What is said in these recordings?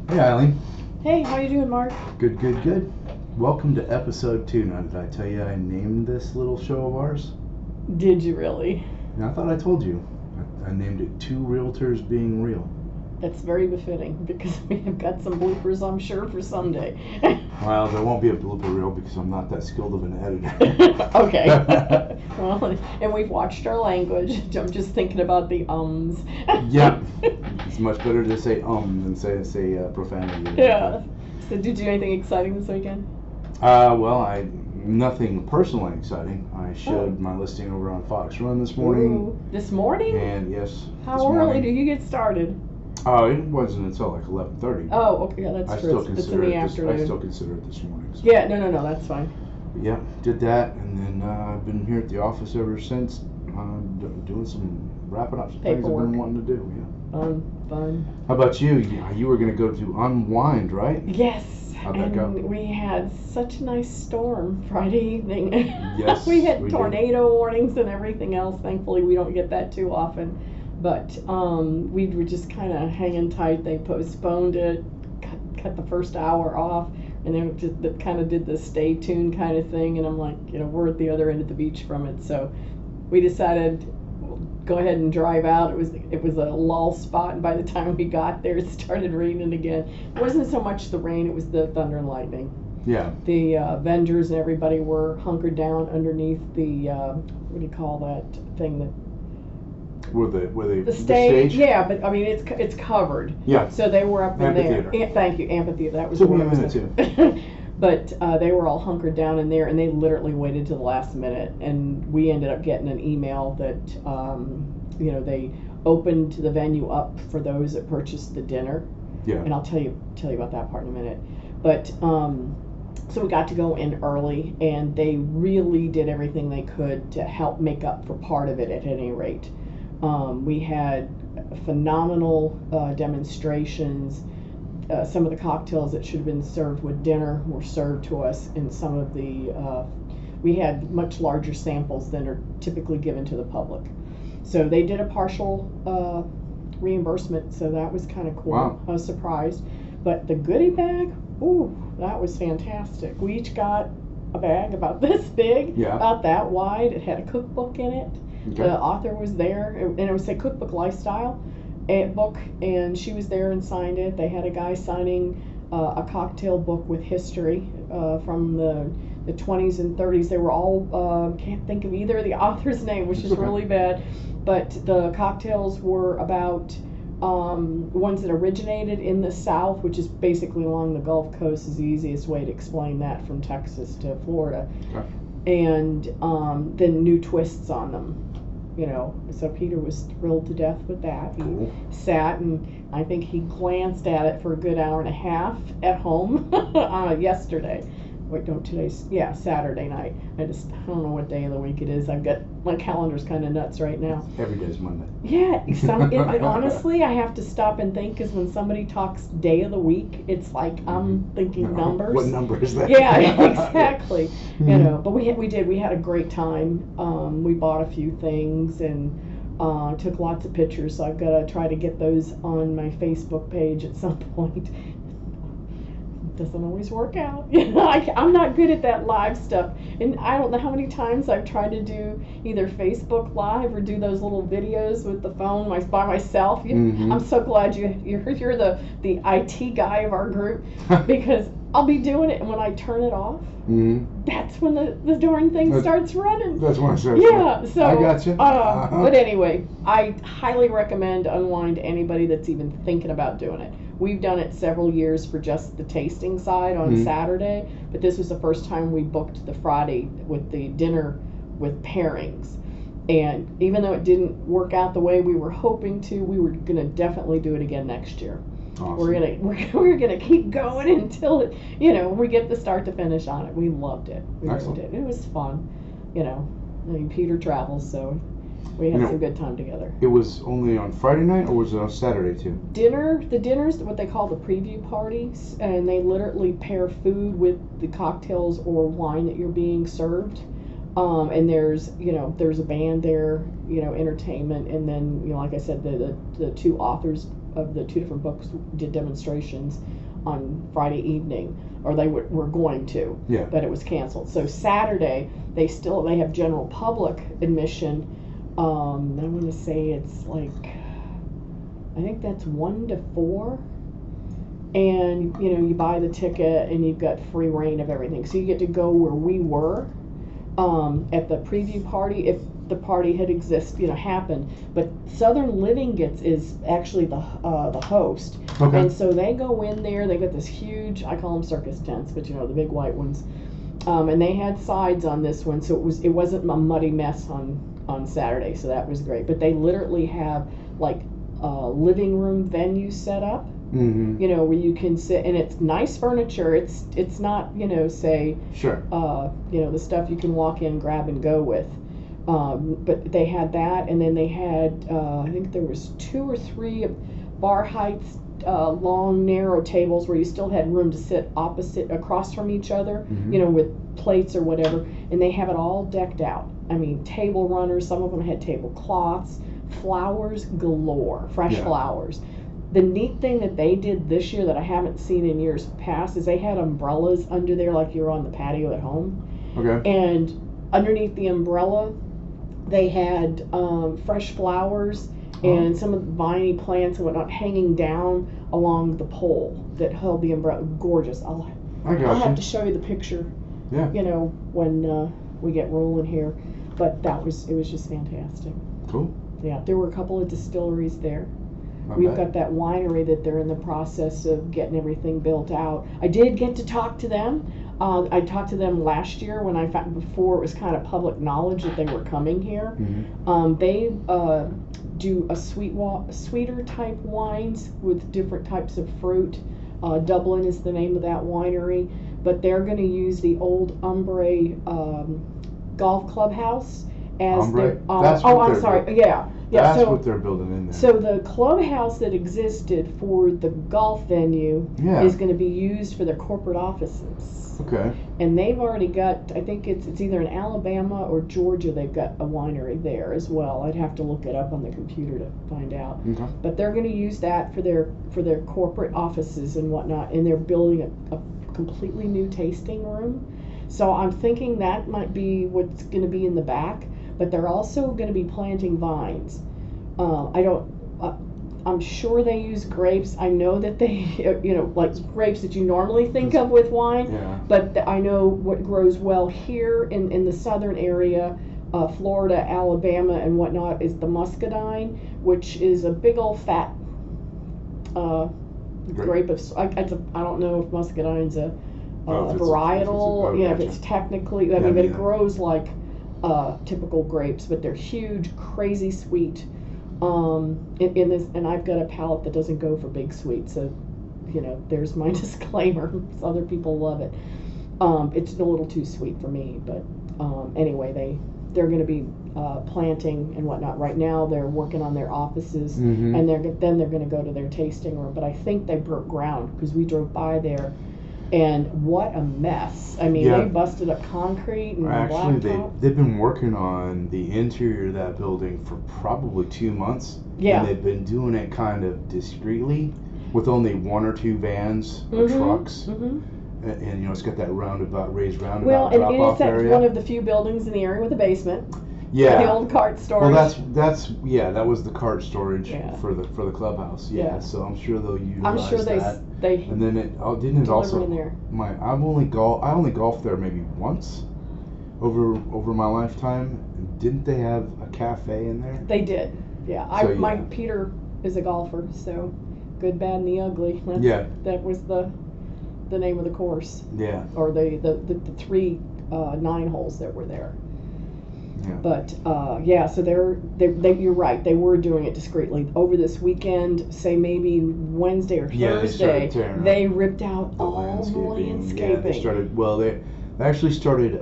Hey Eileen. Hey, how you doing, Mark? Good, good, good. Welcome to episode 2. Now, did I tell you I named this little show of ours? Did you really? And I thought I told you. I named it Two Realtors Being Real. That's very befitting because we have got some bloopers, I'm sure, for someday. Well, there won't be a blooper reel because I'm not that skilled of an editor. Okay. Well, and we've watched our language. I'm just thinking about the ums. Yeah. It's much better to say than say profanity. Yeah. So did you do anything exciting this weekend? Well, nothing personally exciting. I showed my listing over on Fox Run this morning. Ooh, this morning? And yes. How early do you get started? Oh, it wasn't until like 11:30. Oh, okay, yeah, that's true. It's in the afternoon. I still consider it this morning. So. Yeah, no, that's fine. But yeah, did that, and then I've been here at the office ever since, doing some wrapping up some things I've been wanting to do. Yeah. Fun. How about you? You were going to go to Unwind, right? Yes. How'd that go? We had such a nice storm Friday evening. Yes. We had tornado warnings and everything else. Thankfully, we don't get that too often. But we were just kind of hanging tight. They postponed it, cut the first hour off, and then just kind of did the stay tuned kind of thing. And I'm like, we're at the other end of the beach from it, so we decided go ahead and drive out. It was a lull spot, and by the time we got there, it started raining again. It wasn't so much the rain; it was the thunder and lightning. Yeah. The vendors and everybody were hunkered down underneath the what do you call that thing that. The stage? Yeah, but I mean it's covered. Yeah. So they were up in there. Thank you, amphitheater. That was the word I was too. But they were all hunkered down in there, and they literally waited to the last minute. And we ended up getting an email that they opened the venue up for those that purchased the dinner. Yeah. And I'll tell you about that part in a minute. But so we got to go in early, and they really did everything they could to help make up for part of it at any rate. We had phenomenal demonstrations. Some of the cocktails that should have been served with dinner were served to us, and some of the we had much larger samples than are typically given to the public. So they did a partial reimbursement, so that was kind of cool. Wow. I was surprised. But the goodie bag, ooh, that was fantastic. We each got a bag about this big, about that wide. It had a cookbook in it. Okay. The author was there, and it was a cookbook lifestyle book, and she was there and signed it. They had a guy signing a cocktail book with history from the 20s and 30s. They were all, can't think of either of the author's name, which is really bad, but the cocktails were about ones that originated in the South, which is basically along the Gulf Coast, is the easiest way to explain that, from Texas to Florida. Okay. And then new twists on them. So Peter was thrilled to death with that. He sat, and I think he glanced at it for a good hour and a half at home yesterday. Wait, no, Saturday night. I don't know what day of the week it is. My calendar's kind of nuts right now. Every day's Monday. Yeah, honestly, I have to stop and think, because when somebody talks day of the week, it's like I'm thinking numbers. What number is that? Yeah, exactly. But we had a great time. We bought a few things and took lots of pictures, so I've got to try to get those on my Facebook page at some point. Doesn't always work out. I'm not good at that live stuff, and I don't know how many times I've tried to do either Facebook Live or do those little videos with the phone by myself. I'm so glad you're the IT guy of our group, because I'll be doing it, and when I turn it off, that's when the darn thing starts running. That's when it starts. Yeah, so I got you. But anyway, I highly recommend Unwind to anybody that's even thinking about doing it. We've done it several years for just the tasting side on Saturday, but this was the first time we booked the Friday with the dinner with pairings. And even though it didn't work out the way we were hoping to, we were going to definitely do it again next year. Awesome. We're gonna keep going until we get the start to finish on it. We loved it. Loved it. It was fun. I mean, Peter travels, so we had some good time together. It was only on Friday night, or was it on Saturday too? The dinner's what they call the preview parties, and they literally pair food with the cocktails or wine that you're being served. And there's a band there, entertainment, and then like I said, the two authors of the 2 different books did demonstrations on Friday evening, or they were going to, but it was canceled. So Saturday they have general public admission. I want to say it's like, I think that's 1 to 4, and you buy the ticket and you've got free reign of everything. So you get to go where we were at the preview party if the party had happened. But Southern Living is actually the host, and so they go in there. They got this huge, I call them circus tents, but the big white ones, and they had sides on this one, so it wasn't a muddy mess on Saturday. So that was great. But they literally have like living room venue set up. Where you can sit, and it's nice furniture. It's not say the stuff you can walk in, grab and go with. But they had that, and then they had I think there was 2 or 3 bar heights, long narrow tables where you still had room to sit across from each other, with plates or whatever, and they have it all decked out. I mean, table runners. Some of them had tablecloths, flowers galore, fresh flowers. The neat thing that they did this year that I haven't seen in years past is they had umbrellas under there like you're on the patio at home. Okay. And underneath the umbrella, they had fresh flowers and some of the viney plants and whatnot hanging down along the pole that held the umbrella. Gorgeous. I'll have to show you the picture. Yeah. When we get rolling here. But it was just fantastic. Cool. Yeah. There were a couple of distilleries there. We've got that winery that they're in the process of getting everything built out. I did get to talk to them. I talked to them last year before it was kind of public knowledge that they were coming here. They do a sweeter type wines with different types of fruit. Dublin is the name of that winery, but they're going to use the old Umbre golf clubhouse as their. I'm sorry. Yeah. Yeah, that's what they're building in there. So the clubhouse that existed for the golf venue is going to be used for their corporate offices. Okay. And they've already got, I think it's either in Alabama or Georgia, they've got a winery there as well. I'd have to look it up on the computer to find out. Okay. But they're going to use that for their corporate offices and whatnot, and they're building a completely new tasting room. So I'm thinking that might be what's going to be in the back. But they're also going to be planting vines. I'm sure they use grapes. I know that they, like grapes that you normally think of with wine. Yeah. But I know what grows well here in the southern area, Florida, Alabama, and whatnot, is the muscadine, which is a big old fat grape of. I don't know if muscadine's a varietal. If it's technically. I mean, but it grows like. Typical grapes, but they're huge, crazy sweet. In this, and I've got a palate that doesn't go for big sweet, so there's my disclaimer. Other people love it. It's a little too sweet for me, but anyway, they're going to be planting and whatnot. Right now, they're working on their offices, and then they're going to go to their tasting room. But I think they broke ground because we drove by there. And what a mess. I mean, they busted up concrete and blacktop. They've been working on the interior of that building for probably 2 months. Yeah. And they've been doing it kind of discreetly with only 1 or 2 vans or trucks. And it's got that raised roundabout drop-off area. Well, and it's one of the few buildings in the area with a basement. Yeah. The old cart storage. Well, that was the cart storage for the clubhouse. Yeah. So I'm sure they'll utilize that. And then it also in there. I only golfed there maybe once over my lifetime. Didn't they have a cafe in there? They did. Yeah. Peter is a golfer, so Good, Bad, and the Ugly. That was the name of the course. Yeah. Or the 3 9 holes that were there. Yeah. But so they you're right. They were doing it discreetly. Over this weekend, say maybe Wednesday or Thursday, they ripped out all the landscaping. Yeah, they actually started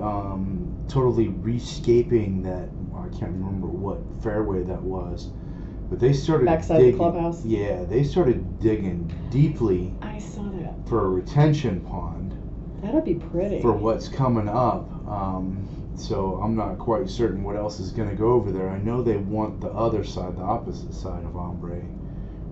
totally rescaping that. I can't remember what fairway that was, but they started backside digging, the clubhouse. Yeah, they started digging deeply. I saw that for a retention pond. That'd be pretty for what's coming up. So I'm not quite certain what else is going to go over there. I know they want the other side, the opposite side of Ombre,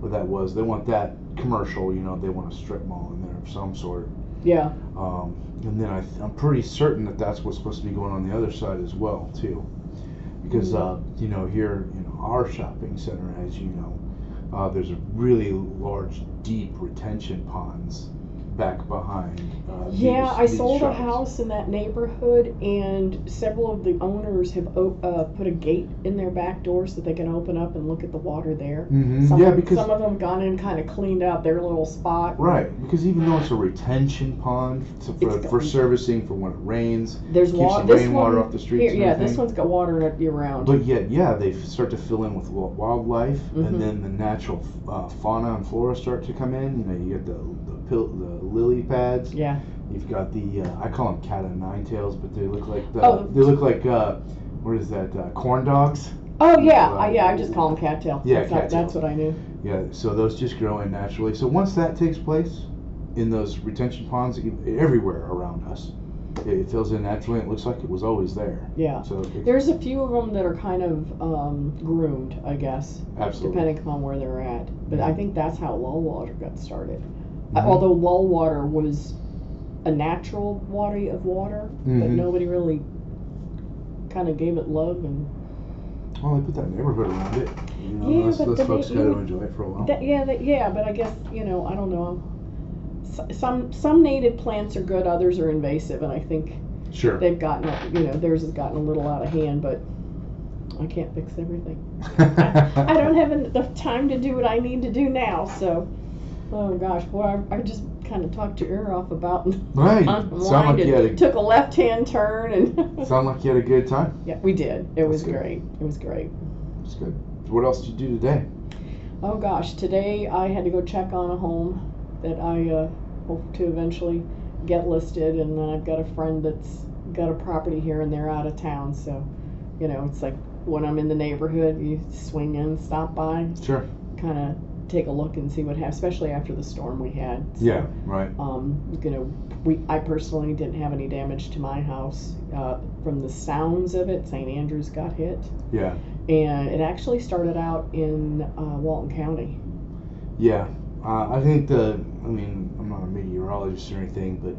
what that was. They want that commercial, you know, they want a strip mall in there of some sort. Yeah. And then I'm pretty certain that that's what's supposed to be going on the other side as well, too. Because, you know, here in our shopping center, as you know, there's a really large, deep retention ponds back behind. I sold a house in that neighborhood, and several of the owners have put a gate in their back door so that they can open up and look at the water there. Because some of them have gone in and kind of cleaned out their little spot. Right, because even though it's a retention pond for servicing for when it rains, there's keeps the rainwater off the streets. This one's got water in it year round. But yet, they start to fill in with wildlife, and then the natural fauna and flora start to come in. You know, you get the lily pads. Yeah. You've got the I call them cat o' nine tails, but they look like what is that? Corn dogs. Oh yeah, I just call them cattail. Yeah, that's what I knew. Yeah, so those just grow in naturally. So once that takes place in those retention ponds everywhere around us, it fills in naturally. And it looks like it was always there. Yeah. So there's a few of them that are kind of groomed, I guess. Absolutely. Depending upon where they're at, but I think that's how lull water got started. Although lull water was a natural body of water, but nobody really kind of gave it love and. Well, they put that neighborhood around it. You know, those folks got to enjoy it for a while. But I guess, you know, I don't know. Some native plants are good, others are invasive, and I think they've gotten, you know, theirs has gotten a little out of hand, but I can't fix everything. I don't have enough time to do what I need to do now, so, oh gosh, well, I just kind of talked your ear off about unwind took a left-hand turn and sound like you had a good time. Yeah, we did. It was great. It's good. What else did you do today? Oh gosh, today I had to go check on a home that I hope to eventually get listed, and then I've got a friend that's got a property here and they're out of town, so you know, it's like when I'm in the neighborhood, you swing in, stop by, kind of take a look and see what happens, especially after the storm we had. So, yeah, right. You know, I personally didn't have any damage to my house. From the sounds of it, St. Andrews got hit. Yeah. And it actually started out in Walton County. Yeah. I think I'm not a meteorologist or anything, but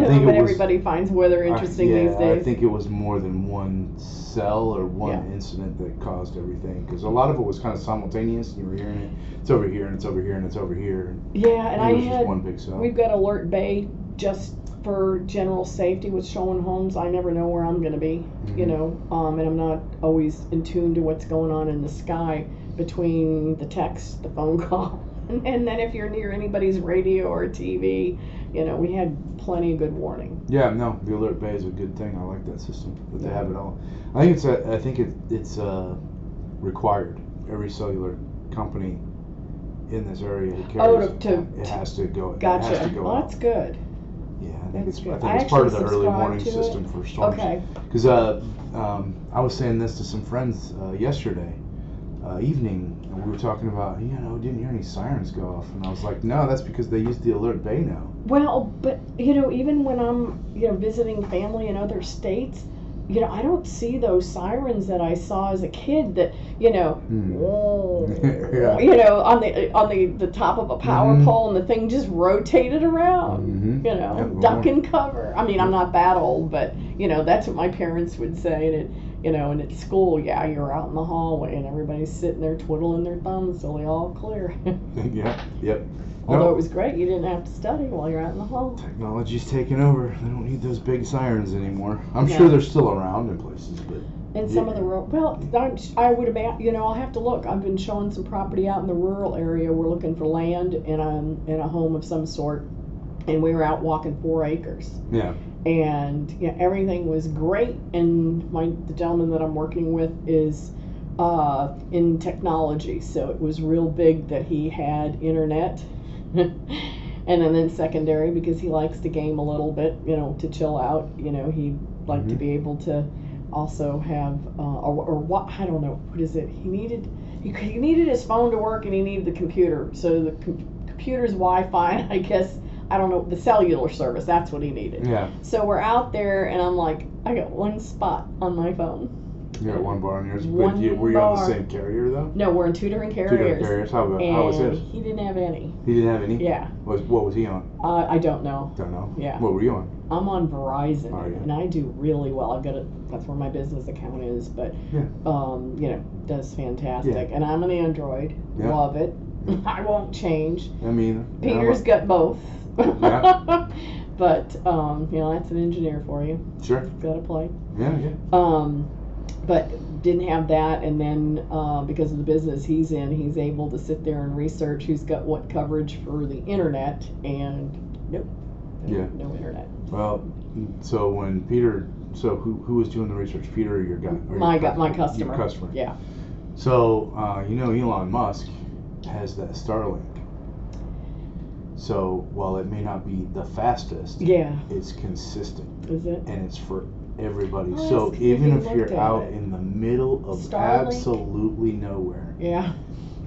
everybody finds weather interesting these days. I think it was more than one cell or one incident that caused everything, because a lot of it was kind of simultaneous. You were hearing it. It's over here, and it's over here, and it's over here. Yeah, and it was just one big cell. We've got Alert Bay just for general safety with showing homes. I never know where I'm going to be, you know, and I'm not always in tune to what's going on in the sky between the text, the phone call, and then if you're near anybody's radio or TV, you know, we had plenty of good warning. Yeah, no, the Alert Bay is a good thing. I like that system, that they have it all. I think it's required. Every cellular company in this area who cares, it has to go. Gotcha. It has to go well, that's good. Yeah, I think it's part of the early warning system for storms. Okay. Because I was saying this to some friends yesterday evening, and we were talking about, you know, didn't hear any sirens go off, and I was like, no, that's because they use the Alert Bay now. Well, but you know, even when I'm, you know, visiting family in other states, you know, I don't see those sirens that I saw as a kid that, you know, you know, on the top of a power pole, and the thing just rotated around, you know, duck and cover. I mean, I'm not that old, but, you know, that's what my parents would say. And you know, and at school, you're out in the hallway and everybody's sitting there twiddling their thumbs till they all clear. Yep. Although it was great, you didn't have to study while you're out in the hall. Technology's taking over. They don't need those big sirens anymore. I'm sure they're still around in places, but. And some of the I would imagine, you know, I'll have to look. I've been showing some property out in the rural area. We're looking for land in a home of some sort, and we were out walking 4 acres. Yeah. And everything was great. And the gentleman that I'm working with is in technology, so it was real big that he had internet. And then secondary, because he likes to game a little bit, you know, to chill out. You know, he'd like to be able to also have or what, I don't know, what is it? He needed his phone to work, and he needed the computer. So the computer's Wi-Fi, I guess. I don't know, the cellular service, that's what he needed. Yeah. So we're out there, and I'm like, I got one spot on my phone. You got one bar on yours. But were you on the same carrier though? No, we're in two different carriers. Two different carriers. How was his? He didn't have any. He didn't have any? Yeah. What was he on? I don't know. Don't know? Yeah. What were you on? I'm on Verizon, Are you? and I do really well. That's where my business account is, but does fantastic. Yeah. And I'm an Android. Yeah. Love it. I won't change. I mean, Peter's got both. Yeah. But that's an engineer for you. Sure. Got to play. Yeah. But didn't have that, and then because of the business he's in, he's able to sit there and research who's got what coverage for the internet, and nope. Yeah. No internet. Well, so when Peter, who was doing the research, Peter or your guy? Or my customer. Your customer. Yeah. So Elon Musk has that Starlink. So while it may not be the fastest, it's consistent. Is it? And it's for everybody. So even if you're out in the middle of Starlink? Absolutely nowhere. Yeah.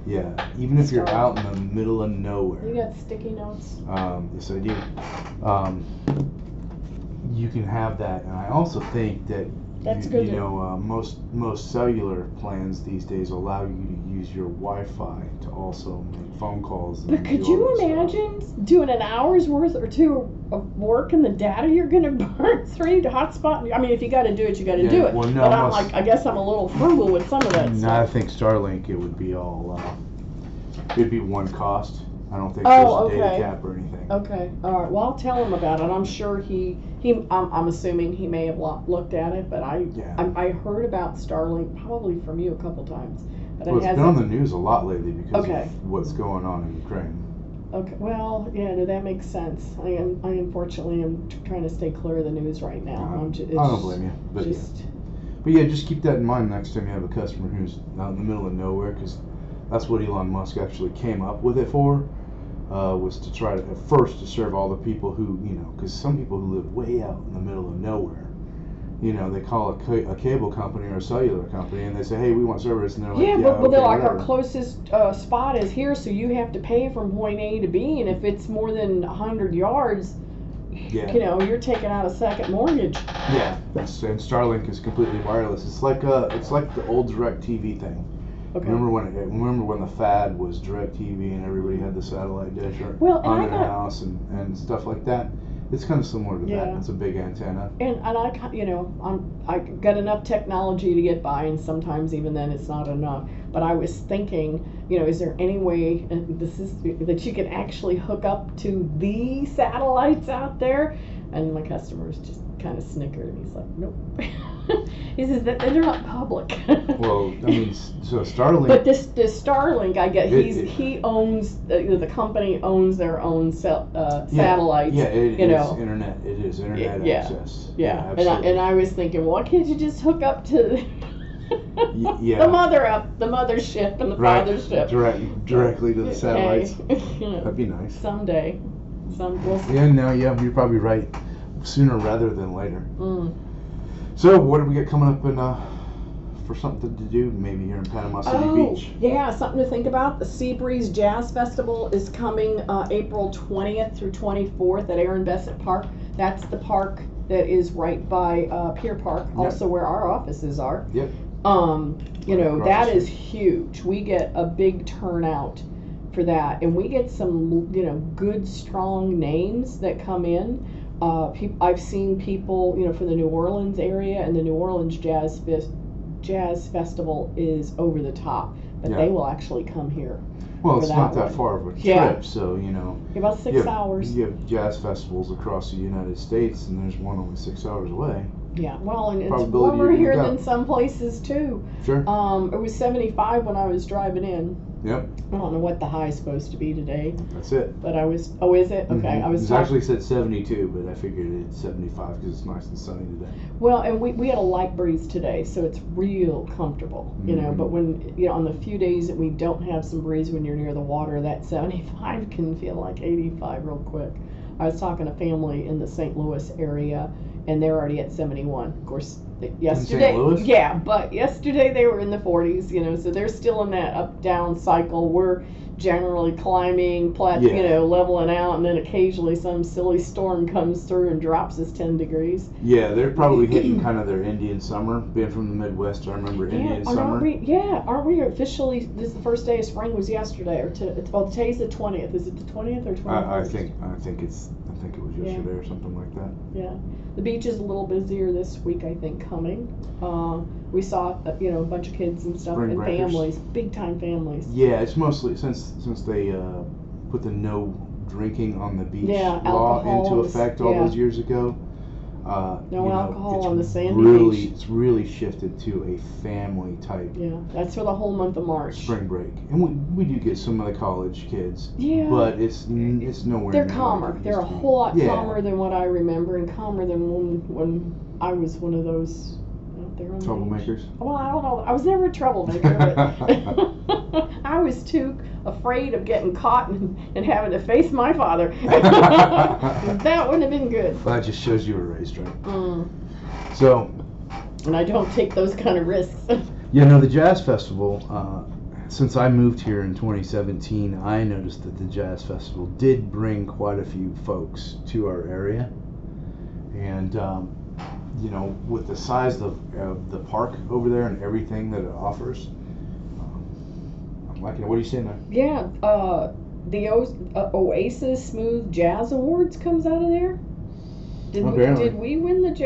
Yeah. Even if you're out in the middle of nowhere. You got sticky notes? Yes, I do. You can have that, and I also think that most cellular plans these days allow you to use your Wi-Fi to also make phone calls. But could you imagine doing an hour's worth or two of work and the data you're going to burn through to hotspot? I mean, if you got to do it, you got to do it. Well, no, but I guess I'm a little frugal with some of that stuff. I think Starlink, it would be all, it'd be one cost. I don't think there's a data cap or anything. Okay. All right. Well, I'll tell him about it. I'm sure I'm assuming he may have looked at it, but I heard about Starlink probably from you a couple times. But it's been on the news a lot lately because of what's going on in Ukraine. Okay. Well, that makes sense. I unfortunately am trying to stay clear of the news right now. I don't blame you. But just keep that in mind next time you have a customer who's out in the middle of nowhere, because that's what Elon Musk actually came up with it for. Was to try to, at first, to serve all the people who, because some people who live way out in the middle of nowhere, they call a cable company or a cellular company, and they say, hey, we want service, and they're like, but they're like, our closest spot is here, so you have to pay from point A to B, and if it's more than 100 yards, you're taking out a second mortgage. Yeah, and Starlink is completely wireless. It's like the old DirecTV thing. Okay. Remember when the fad was DirecTV and everybody had the satellite dish on their house and stuff like that? It's kind of similar to that. It's a big antenna. And I got enough technology to get by, and sometimes even then it's not enough. But I was thinking, is there any way that you can actually hook up to the satellites out there? And my customers just kind of snickered, and he's like, nope. He says that they're not public. Well, I mean, so Starlink. But this Starlink, I get he owns the company owns their own satellites. Yeah, it's internet. It is internet access. Yeah, and I was thinking, well, why can't you just hook up to the mothership and the fathership directly to the satellites? That'd be nice. Someday, you're probably right. Sooner rather than later. So, what do we get coming up for something to do? Maybe here in Panama City Beach. Yeah, something to think about. The Seabreeze Jazz Festival is coming April 20th through 24th at Aaron Bessett Park. That's the park that is right by Pier Park, also where our offices are. Yep. That is huge. We get a big turnout for that, and we get some good strong names that come in. I've seen people from the New Orleans area, and the New Orleans Jazz Festival is over the top, but they will actually come here. Well, it's not that far of a trip, so about 6 hours. You have jazz festivals across the United States, and there's one only 6 hours away. Yeah, well, and it's warmer here than some places too. Sure. It was 75 when I was driving in. Yep. I don't know what the high is supposed to be today. That's it. But I was. Oh, is it? Okay. Mm-hmm. It actually said 72, but I figured it's 75 because it's nice and sunny today. Well, and we had a light breeze today, so it's real comfortable, But when on the few days that we don't have some breeze, when you're near the water, that 75 can feel like 85 real quick. I was talking to family in the St. Louis area, and they're already at 71. Of course, yesterday. In St. Louis? Yeah, but yesterday they were in the 40s, so they're still in that up-down cycle. We're generally climbing, leveling out, and then occasionally some silly storm comes through and drops us 10 degrees. Yeah, they're probably hitting kind of their Indian summer. Being from the Midwest, I remember Indian summer. Aren't we officially? This is the first day of spring. Was yesterday or today's the 20th? Is it the 20th or 21st? I think it was yesterday or something like that. Yeah, the beach is a little busier this week. I think coming. We saw a bunch of kids and stuff and families, big time families. Yeah, it's mostly since they put the no drinking on the beach law into effect all those years ago. No alcohol on the sandy beach. It's really shifted to a family type. Yeah, that's for the whole month of March. Spring break, and we do get some of the college kids. Yeah, but it's nowhere. They're calmer. They're a whole lot calmer than what I remember, and calmer than when I was one of those. Troublemakers? Well, I don't know. I was never a troublemaker, but I was too afraid of getting caught and having to face my father. That wouldn't have been good. Well, that just shows you were raised right. So. And I don't take those kind of risks. The Jazz Festival, since I moved here in 2017, I noticed that the Jazz Festival did bring quite a few folks to our area. And, with the size of the park over there and everything that it offers, I'm liking it. What are you saying there? Yeah, the Oasis Smooth Jazz Awards comes out of there. Did we win that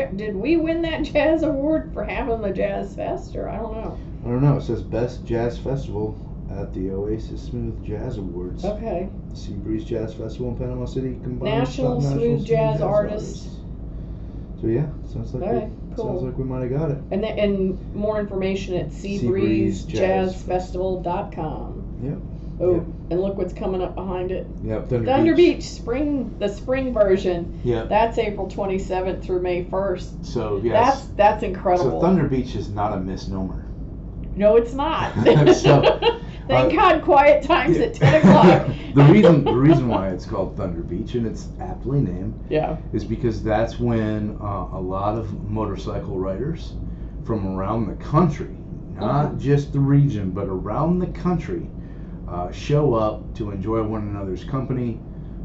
Jazz Award for having the Jazz Fest, or I don't know? I don't know. It says Best Jazz Festival at the Oasis Smooth Jazz Awards. Okay. Seabreeze Jazz Festival in Panama City combined. National Smooth Jazz Artist. So yeah, sounds like we might have got it. And more information at seabreezejazzfestival.com. Yep. Oh, and look what's coming up behind it. Yep, Thunder Beach the spring version. Yeah. That's April 27th through May 1st. So yes. That's incredible. So Thunder Beach is not a misnomer. No, it's not. Thank God, quiet times at 10 o'clock. The reason why it's called Thunder Beach, and it's aptly named, is because that's when a lot of motorcycle riders from around the country, not just the region, but around the country, show up to enjoy one another's company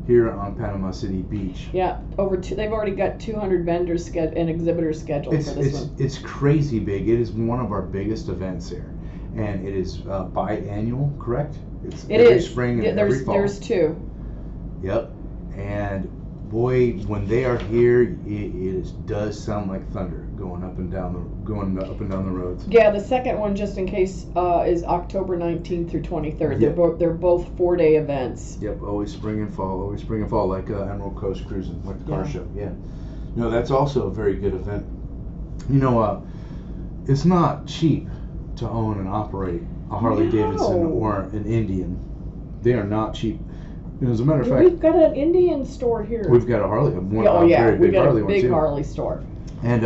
here on Panama City Beach. Yeah, they've already got 200 vendors and exhibitors scheduled for this one. It's crazy big. It is one of our biggest events here. And it is biannual, correct? It is. Spring and every fall. There's two. Yep. And boy, when they are here, it does sound like thunder going up and down the roads. Yeah, the second one, just in case, is October 19th through 23rd. Yep. They're both 4-day events. Yep. Always spring and fall. Like Emerald Coast Cruising, like the car show. Yeah. No, that's also a very good event. It's not cheap to own and operate a Harley Davidson or an Indian. They are not cheap. As a matter of fact, we've got an Indian store here. We've got a Harley. We've got a big Harley store. And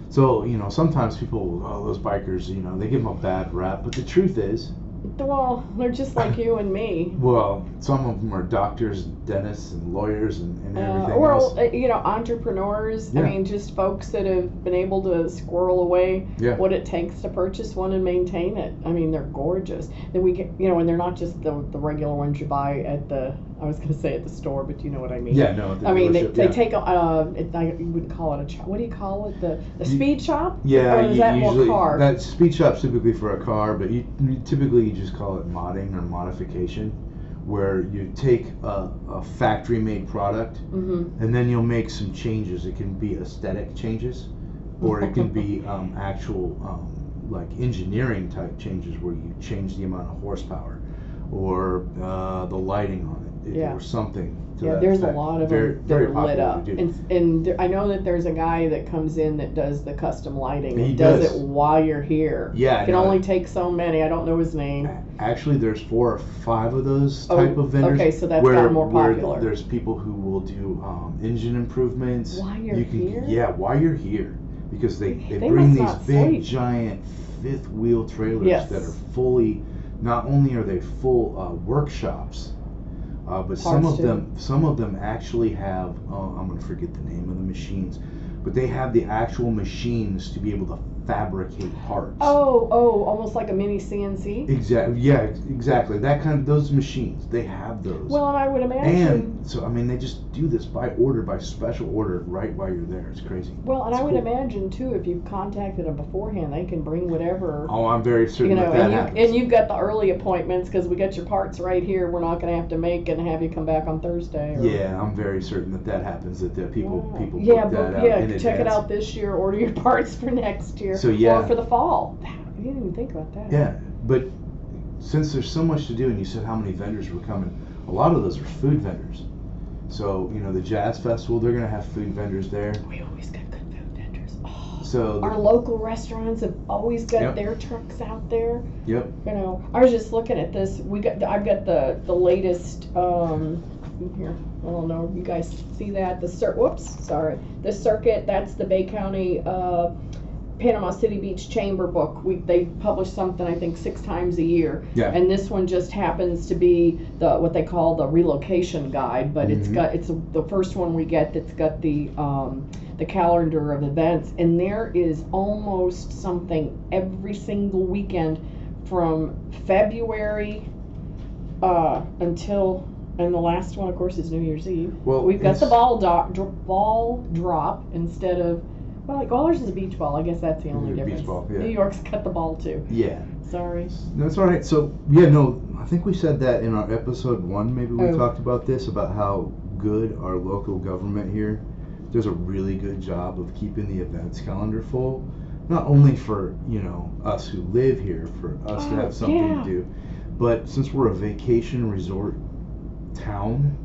so sometimes people, those bikers, they give them a bad rap. But the truth is, well, they're just like you and me. Well, some of them are doctors, dentists, and lawyers, and everything else. Entrepreneurs. Yeah. I mean, just folks that have been able to squirrel away what it takes to purchase one and maintain it. I mean, they're gorgeous. Then we get, and they're not just the regular ones you buy at the. I was going to say at the store, but you know what I mean. Yeah, no. I mean, they take you wouldn't call it a. What do you call it? The speed shop? Yeah, or is that usually more car? That speed shop's typically for a car, but you typically just call it modding or modification, where you take a factory-made product and then you'll make some changes. It can be aesthetic changes, or it can be actual like engineering type changes where you change the amount of horsepower or the lighting on it or something. There's a lot of them that are lit up, and I know that there's a guy that comes in that does the custom lighting. He does it while you're here. Yeah, you can only take so many. I don't know his name. Actually, there's 4 or 5 of those type of vendors. Okay, so that's gotten more popular. Where there's people who will do engine improvements. While you're here? Yeah, while you're here, because they bring these big giant 5th wheel trailers that are fully. Not only are they full workshops, but some of them actually have. I'm going to forget the name of the machines, but they have the actual machines to be able to fabricate parts. Oh, almost like a mini CNC. Exactly. Yeah, exactly. That kind of those machines, they have those. Well, and I would imagine. And so, I mean, they just do this by order, by special order, right while you're there. It's crazy. Well, and it's I would imagine too, if you've contacted them beforehand, they can bring whatever. Oh, I'm very certain that happens. And you've got the early appointments because we got your parts right here. We're not going to have to make and have you come back on Thursday. Yeah, I'm very certain that happens. That the people book that out in advance. Check it out this year. Order your parts for next year. So yeah. Or for the fall. You didn't even think about that. Yeah, but since there's so much to do, and you said how many vendors were coming, a lot of those are food vendors. So, the Jazz Festival, they're going to have food vendors there. We always got good food vendors. Oh, so our local restaurants have always got their trucks out there. Yep. I was just looking at this. I've got the latest here. I don't know if you guys see that. The circuit, that's the Bay County Panama City Beach Chamber book. They publish something I think 6 times a year. Yeah. And this one just happens to be what they call the relocation guide, but it's the first one we get that's got the calendar of events, and there is almost something every single weekend from February until, and the last one of course is New Year's Eve. Well, we've got the ball drop instead of. Well, like ours is a beach ball. I guess that's the only difference. Beach ball, yeah. New York's got the ball too. Yeah. Sorry. No, it's all right. So, I think we said that in our episode 1. Maybe we talked about this, about how good our local government here does a really good job of keeping the events calendar full. Not only for, us who live here, for us to have something to do, but since we're a vacation resort town,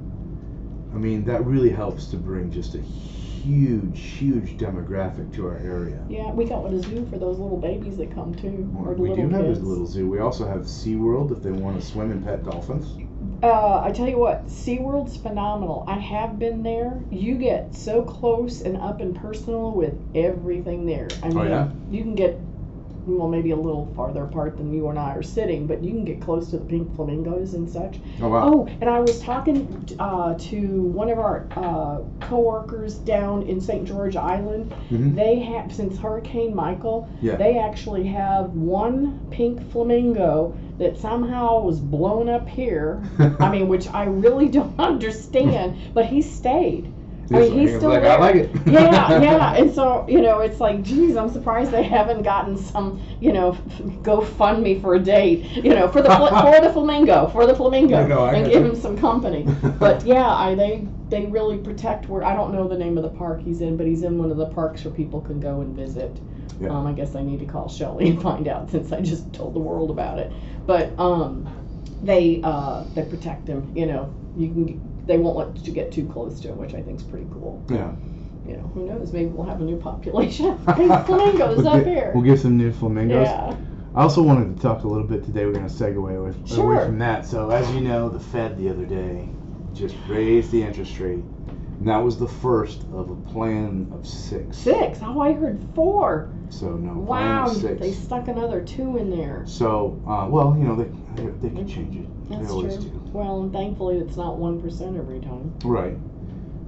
I mean, that really helps to bring just a huge demographic to our area. Yeah, we got a zoo for those little babies that come too. We do have a little zoo. We also have SeaWorld if they want to swim and pet dolphins. I tell you what, SeaWorld's phenomenal. I have been there. You get so close and up and personal with everything there. I mean, you can get, maybe a little farther apart than you and I are sitting, but you can get close to the pink flamingos and such. Oh, wow. Oh, and I was talking to one of our co-workers down in St. George Island. Mm-hmm. They have, since Hurricane Michael, yeah. they actually have one pink flamingo that somehow was blown up here. I mean, which I really don't understand, but he stayed. I mean, he's still like, there. I like it. Yeah. And so, it's like, geez, I'm surprised they haven't gotten some, GoFundMe for a date, for the flamingo, and give him some company. But yeah, they really protect where, I don't know the name of the park he's in, but he's in one of the parks where people can go and visit. Yeah. I guess I need to call Shelley and find out, since I just told the world about it. But they protect him. They won't let you get too close to him, which I think is pretty cool. Yeah. Who knows? Maybe we'll have a new population of pink flamingos up here. We'll get some new flamingos. Yeah. I also wanted to talk a little bit today. We're going to segue away from that. So, as you know, the Fed the other day just raised the interest rate. And that was the first of a plan of 6. 6? Oh, I heard 4. So, no, wow, plan of 6. They stuck another 2 in there. So, they can change it. That's they always true. do. Well, and thankfully it's not 1% every time. Right.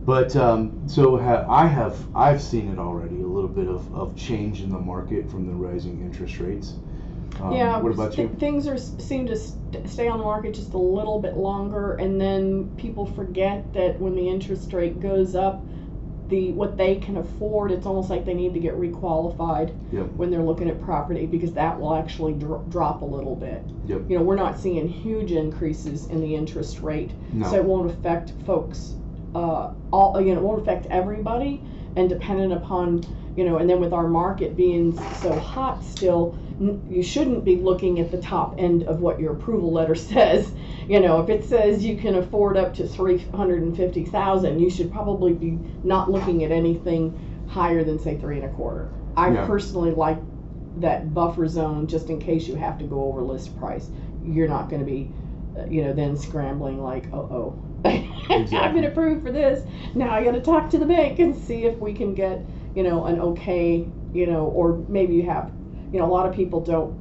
But I've seen it already, a little bit of change in the market from the rising interest rates. What about you? Things seem to stay on the market just a little bit longer, and then people forget that when the interest rate goes up, what they can afford, it's almost like they need to get requalified when they're looking at property, because that will actually drop a little bit. Yep. We're not seeing huge increases in the interest rate, so it won't affect folks. It won't affect everybody, and dependent upon and then with our market being so hot still, you shouldn't be looking at the top end of what your approval letter says. If it says you can afford up to $350,000, you should probably be not looking at anything higher than say 3.25. I personally like that buffer zone, just in case you have to go over list price. You're not going to be, then scrambling like, exactly. I've been approved for this. Now I got to talk to the bank and see if we can get, an okay, or maybe you have, a lot of people don't,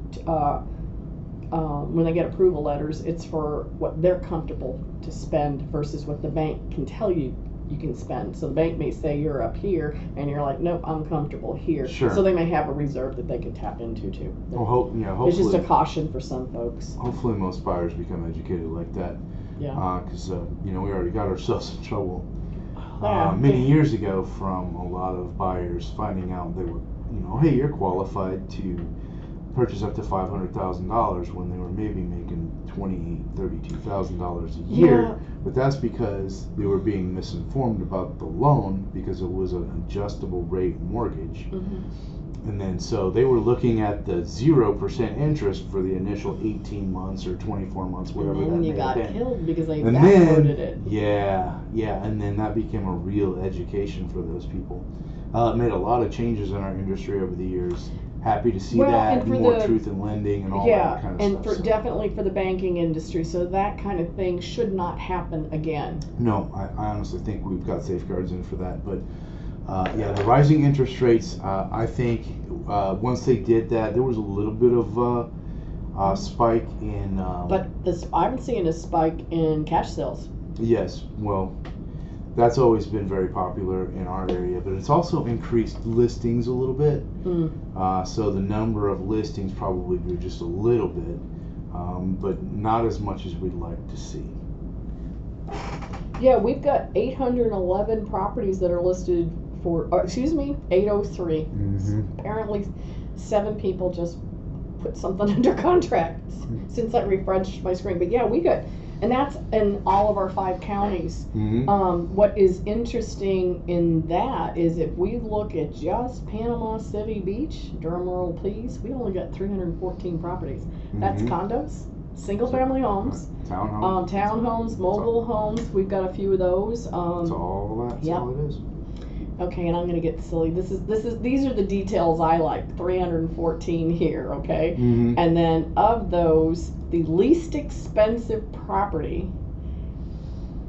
when they get approval letters, it's for what they're comfortable to spend versus what the bank can tell you you can spend. So the bank may say you're up here, and you're like, nope, I'm comfortable here. Sure. So they may have a reserve that they can tap into too. Well, hopefully. It's just a caution for some folks. Hopefully, most buyers become educated like that. Yeah. Because we already got ourselves in trouble many years ago from a lot of buyers finding out they were, hey, you're qualified to purchase up to $500,000 when they were maybe making $32,000 a year. Yeah. But that's because they were being misinformed about the loan because it was an adjustable rate mortgage. Mm-hmm. And then so they were looking at the 0% interest for the initial 18 months or 24 months, whatever that may have been. And you got killed because they backloaded it. Yeah, and then that became a real education for those people. It made a lot of changes in our industry over the years. Happy to see that, more truth in lending and all that kind of stuff. And definitely for the banking industry, so that kind of thing should not happen again. No, I honestly think we've got safeguards in for that. But the rising interest rates, I think once they did that, there was a little bit of a spike in... but I'm seeing a spike in cash sales. Yes, well... That's always been very popular in our area, but it's also increased listings a little bit. So the number of listings probably grew just a little bit, but not as much as we'd like to see. Yeah, we've got 811 properties that are listed for, 803. Mm-hmm. Apparently 7 people just put something under contract since I refreshed my screen. But yeah, we got... And that's in all of our 5 counties. Mm-hmm. What is interesting in that is if we look at just Panama City Beach, drum roll please, we only got 314 properties. That's condos, single family homes, townhomes, mobile homes. We've got a few of those. That's all it is. Okay, and I'm gonna get silly. These are the details I like. 314 here, okay? Mm-hmm. And then of those, the least expensive property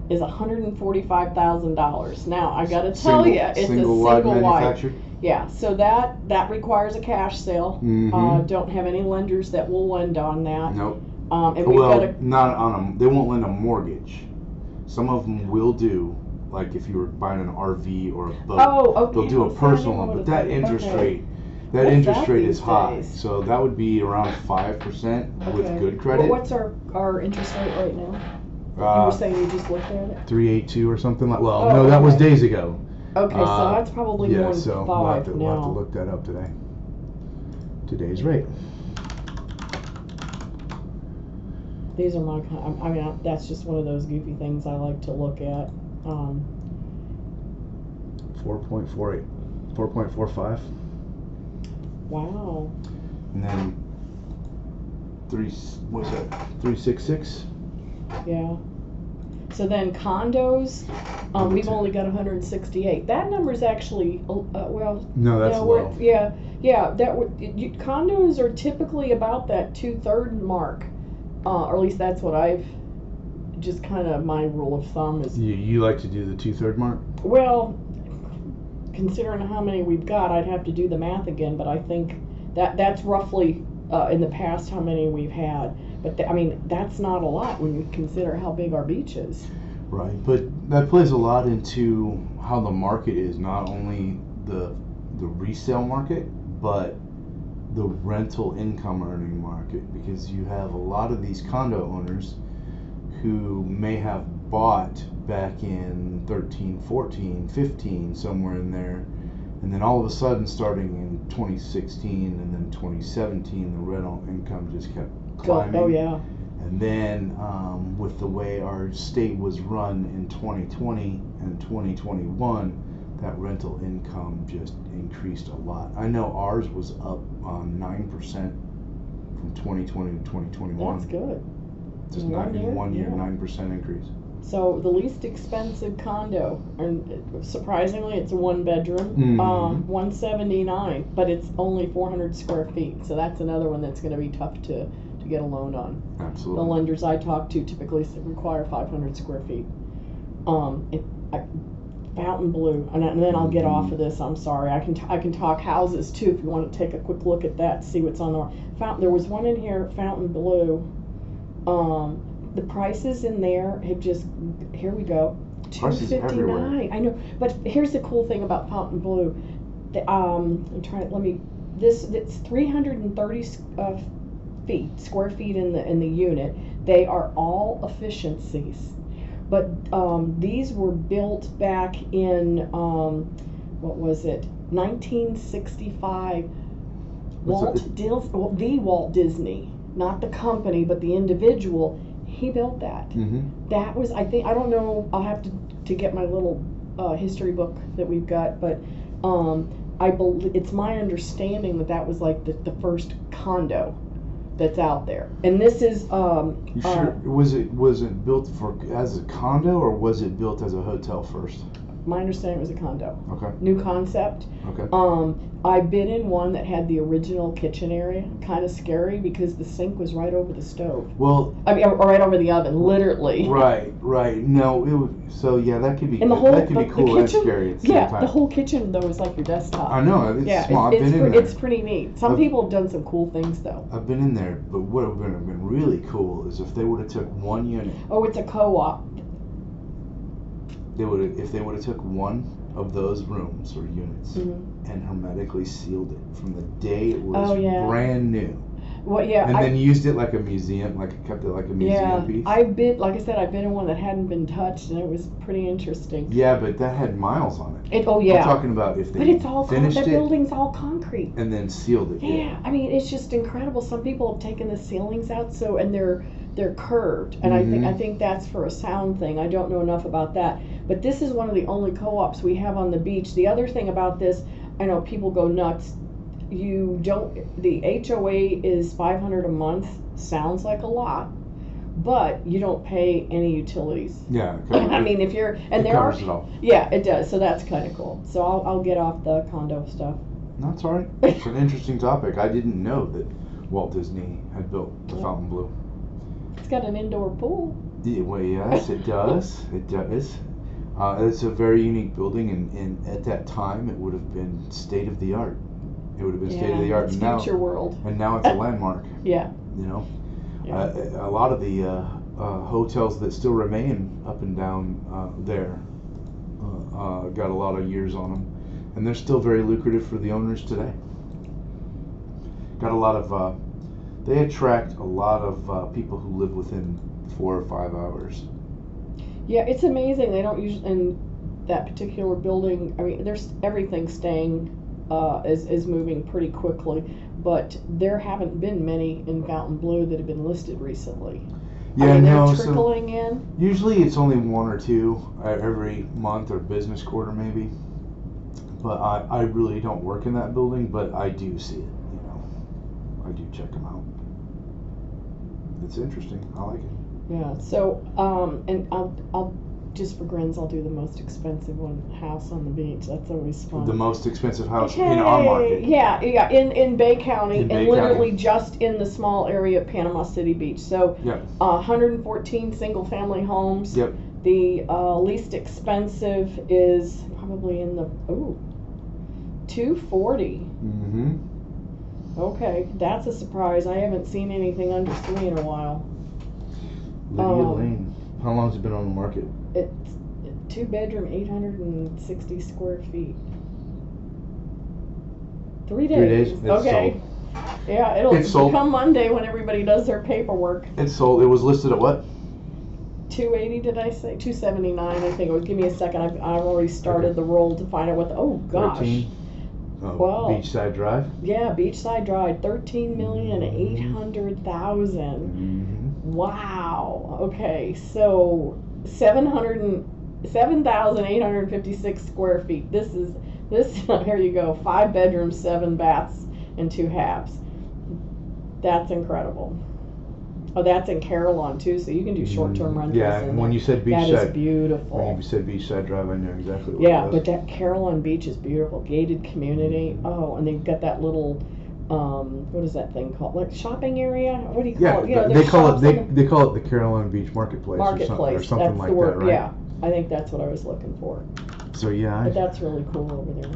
is $145,000. Now I gotta tell you, it's a single wide. Yeah, so that requires a cash sale. Mm-hmm. Don't have any lenders that will lend on that. Nope. And not on them. They won't lend a mortgage. Some of them will do. Like if you were buying an RV or a boat, they'll do a personal loan, but that interest rate is high. So that would be around 5% with good credit. Well, what's our interest rate right now? You were saying you just looked at it? 3.82 or something like. Well, no, that was days ago. Okay, so that's probably more than 5 we'll have to now. look that up today. Today's rate. These are my. I mean, that's just one of those goofy things I like to look at. 4.48, 4.45. Wow. And then 366. Yeah. So then condos, we've only got 168. That number is actually No, that's low. Condos are typically about that 2/3 mark, or at least that's what I've. Just kind of my rule of thumb is. You like to do the 2/3 mark? Well, considering how many we've got, I'd have to do the math again. But I think that's roughly in the past how many we've had. But that's not a lot when you consider how big our beach is. Right, but that plays a lot into how the market is. Not only the resale market, but the rental income earning market, because you have a lot of these condo owners who may have bought back in 13, 14, 15, somewhere in there, and then all of a sudden starting in 2016 and then 2017 the rental income just kept climbing. Oh yeah. And then with the way our state was run in 2020 and 2021, that rental income just increased a lot. I know ours was up 9% from 2020 to 2021. That's good. Just not in 1 year, 9% increase. So the least expensive condo, and surprisingly, it's a 1-bedroom, Mm-hmm. $179, but it's only 400 square feet. So that's another one that's going to be tough to get a loan on. Absolutely. The lenders I talk to typically require 500 square feet. Fontainebleau, and then I'll get off of this. I'm sorry. I can talk houses too if you want to take a quick look at that, see what's on there. There was one in here, Fontainebleau. The prices in there have just, here we go, $259. I know, but here's the cool thing about Fontainebleau. I'm trying. It's 330 square feet in the unit. They are all efficiencies, but these were built back in what was it? 1965. The Walt Disney, not the company, but the individual. He built that. Mm-hmm. That was, I think, I don't know. I'll have to get my little history book that we've got, but I believe it's my understanding that was like the first condo that's out there. And this is you sure was it built as a condo, or was it built as a hotel first? My understanding was a condo. Okay. New concept. Okay. I've been in one that had the original kitchen area. Kind of scary because the sink was right over the stove. Well, I mean, or right over the oven, literally. Right. No, so yeah, that could be that could be cool and scary at the same time. Yeah, the whole kitchen though is like your desktop. I know, it's small. I've been in there. It's pretty neat. Some people have done some cool things though. I've been in there, but what would have been really cool is if they would have took one unit. Oh, it's a co-op. If they would have took one of those rooms or units and hermetically sealed it from the day it was brand new. Well, yeah. And then used it like a museum, kept it like a museum piece. Like I said, I've been in one that hadn't been touched, and it was pretty interesting. Yeah, but that had miles on it. Oh yeah. I'm talking about if they finished that building's all concrete. And then sealed it. Yeah, I mean it's just incredible. Some people have taken the ceilings out, and they're curved, and I think that's for a sound thing. I don't know enough about that, but this is one of the only co-ops we have on the beach. The other thing about this, I know people go nuts. The HOA is $500 a month. Sounds like a lot, but you don't pay any utilities. Yeah. I mean, if you're and there covers it all. Yeah, it does. So that's kind of cool. So I'll get off the condo stuff. That's all right. It's an interesting topic. I didn't know that Walt Disney had built the Fontainebleau. It's got an indoor pool. Yeah, well, yes, it does. It does. It's a very unique building, and at that time, it would have been state of the art. It would have been state of the art. It's future world. And now it's a landmark. Yeah. You know, a lot of the hotels that still remain up and down there got a lot of years on them, and they're still very lucrative for the owners today. Got a lot of. They attract a lot of people who live within 4 or 5 hours. Yeah, it's amazing. They don't usually in that particular building. I mean, there's everything staying is moving pretty quickly, but there haven't been many in Fontainebleau that have been listed recently. Yeah, I mean, they're trickling in. Usually, it's only 1 or 2 every month or business quarter, maybe. But I really don't work in that building, but I do see it. I do check them out. It's interesting. I like it. Yeah. So, and I'll just for grins, I'll do the most expensive house on the beach. That's always fun. The most expensive house in our market. Yeah. In Bay County, literally just in the small area of Panama City Beach. So, 114 single family homes. Yep. The least expensive is probably in the $240. Mm-hmm. Okay, that's a surprise. I haven't seen anything under $3 in a while. Lydia Lane. How long has it been on the market? It's 2-bedroom, 860 square feet. 3 days. 3 days? It's okay. Sold. Yeah, it'll come Monday when everybody does their paperwork. It's sold. It was listed at what? 280, did I say? 279, I think it was. Give me a second. I've already started the roll to find out what the, oh gosh. 13. Well, Beachside Drive? Yeah, Beachside Drive, $13,800,000. Mm-hmm. Wow. Okay, so 7,856 square feet. This here you go. 5 bedrooms, 7 baths, and 2 halves. That's incredible. Oh, that's in Carillon too, so you can do short-term rentals. Yeah, and when you said Beachside, that is beautiful. When you said Beachside Drive, I knew exactly what it was. Yeah, but that Carillon Beach is beautiful, gated community. Oh, and they've got that little, what is that thing called? Like shopping area? What do you call it? Yeah, they call it the Carillon Beach Marketplace. Or something like that, right? Yeah, I think that's what I was looking for. So yeah, but that's really cool over there.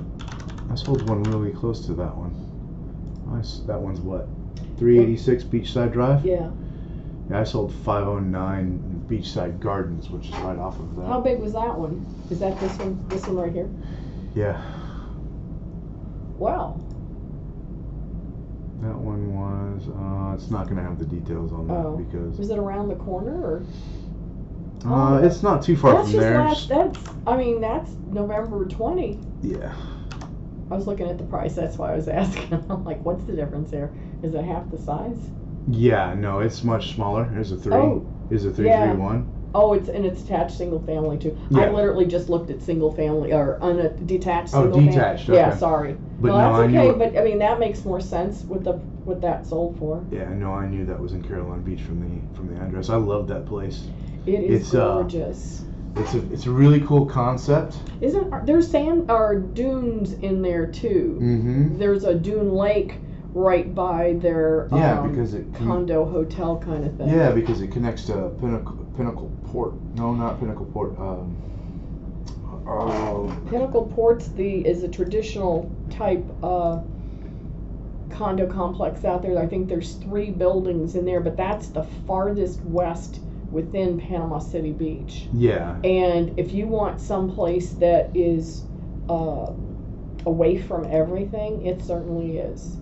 I sold one really close to that one. That one's what? 386 Beachside Drive. Yeah. Yeah, I sold 509 Beachside Gardens, which is right off of that. How big was that one? Is that this one? This one right here? Yeah. Wow. That one was. It's not going to have the details on that because. Was it around the corner or? It's not too far from there. That's November 20. Yeah. I was looking at the price. That's why I was asking. I'm like, what's the difference there? Is it half the size? Yeah, no, it's much smaller. There's a 3. Is a 331. Oh, it's attached single family too. Yeah. I literally just looked at single family or detached single family. Oh, detached. Okay. Yeah, sorry. But that's okay. But I mean, that makes more sense with what that sold for. Yeah, no, I knew that was in Carolina Beach from the address. I love that place. It's gorgeous. It's a really cool concept. There's sand or dunes in there too? Mm-hmm. There's a dune lake right by their because it condo hotel kind of thing. Yeah, because it connects to Pinnacle Port. No, not Pinnacle Port. Pinnacle Port's is a traditional type condo complex out there. I think there's 3 buildings in there, but that's the farthest west within Panama City Beach. Yeah. And if you want someplace that is away from everything, it certainly is.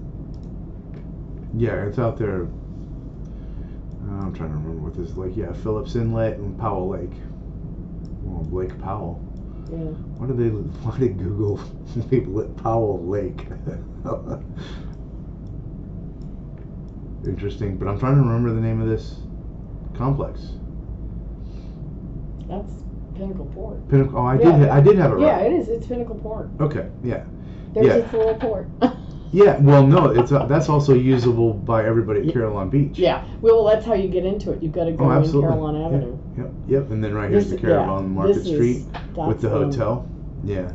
Yeah, it's out there. I'm trying to remember what this is like. Yeah, Phillips Inlet and Powell Lake. Well, Lake Powell. Yeah. Why did Google label it Powell Lake? Interesting, but I'm trying to remember the name of this complex. That's Pinnacle Port. Pinnacle. Oh, I did have it right. Yeah, it is. It's Pinnacle Port. Okay. Yeah. There's its little port. Yeah. Well, no, that's also usable by everybody at Carolina Beach. Yeah. Well, that's how you get into it. You've got to go in Carolina Avenue. Yep. And then right here's the Caravan Market Street with the hotel. Yeah.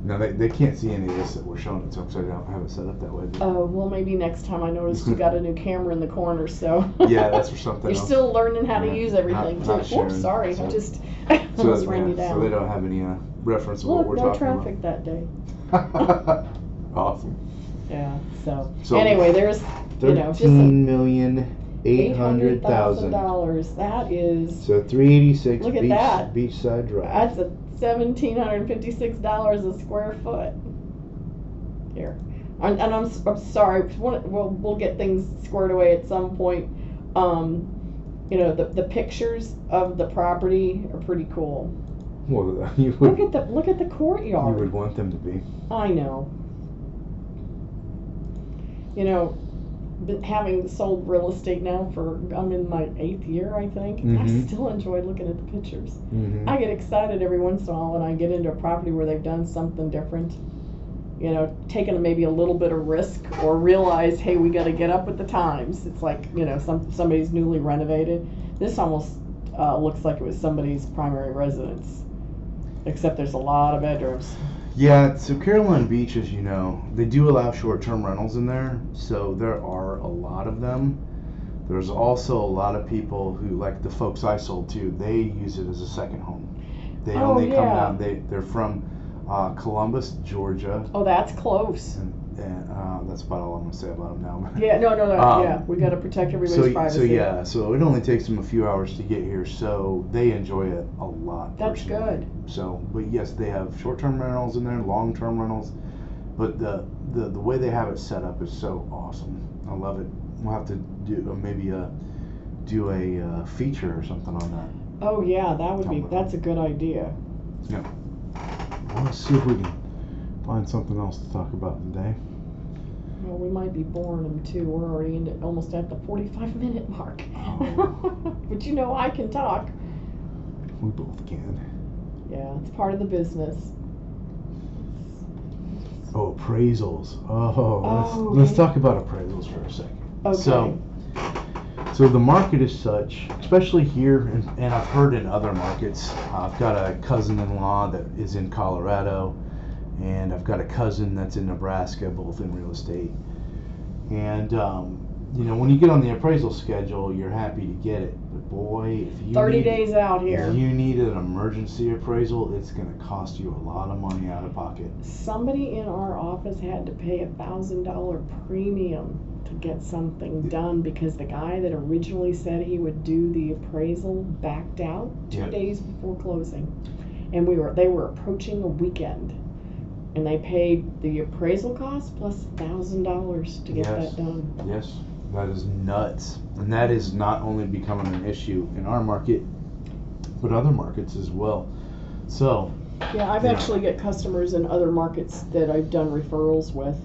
Now they can't see any of this that we're showing it to them, so I don't have it set up that way. Oh, well, maybe next time. I noticed you got a new camera in the corner, so. Yeah, that's for something else. You're still learning how to use everything, too. Oops, sorry. So, I just almost ran you down. So they don't have any reference of what we're talking about. No traffic that day. Awesome. Yeah, so anyway, there's, $13,800,000. That is. So 386 look at that. Beachside Drive. That's $1,756 a square foot. Here, and I'm sorry. We'll get things squared away at some point. The pictures of the property are pretty cool. Well, you would look at the courtyard. You would want them to be. I know. Having sold real estate now I'm in my 8th year, I think. Mm-hmm. I still enjoy looking at the pictures. Mm-hmm. I get excited every once in a while when I get into a property where they've done something different. Taking maybe a little bit of risk or realize, hey, we got to get up with the times. It's like, somebody's newly renovated. This almost looks like it was somebody's primary residence, except there's a lot of bedrooms. Yeah, so Carolina Beach, as you know, they do allow short-term rentals in there, so there are a lot of them. There's also a lot of people who, like the folks I sold to, they use it as a second home. They come down, they're from Columbus, Georgia. Oh, that's close. And that's about all I'm going to say about them now. Yeah, no, we got to protect everybody's privacy. So it only takes them a few hours to get here, so they enjoy it a lot. That's good. So, but yes, they have short-term rentals in there, long-term rentals, but the way they have it set up is so awesome. I love it. We'll have to do a feature or something on that. Oh yeah, that's a good idea. Yeah. Let's see if we can find something else to talk about today. Well, we might be boring them too. We're already almost at the 45-minute mark. Oh. But I can talk. We both can. Yeah, it's part of the business. Oh, appraisals. Let's talk about appraisals for a second. Okay. So the market is such, especially here, and I've heard in other markets. I've got a cousin-in-law that is in Colorado, and I've got a cousin that's in Nebraska, both in real estate. And when you get on the appraisal schedule, you're happy to get it. But boy, if you 30 days out here. If you need an emergency appraisal, it's going to cost you a lot of money out of pocket. Somebody in our office had to pay $1,000 premium to get something done because the guy that originally said he would do the appraisal backed out 2 days before closing. And they were approaching a weekend. And they paid the appraisal cost plus $1,000 to get that done. Yes. That is nuts. And that is not only becoming an issue in our market, but other markets as well. So, yeah, I've actually got customers in other markets that I've done referrals with,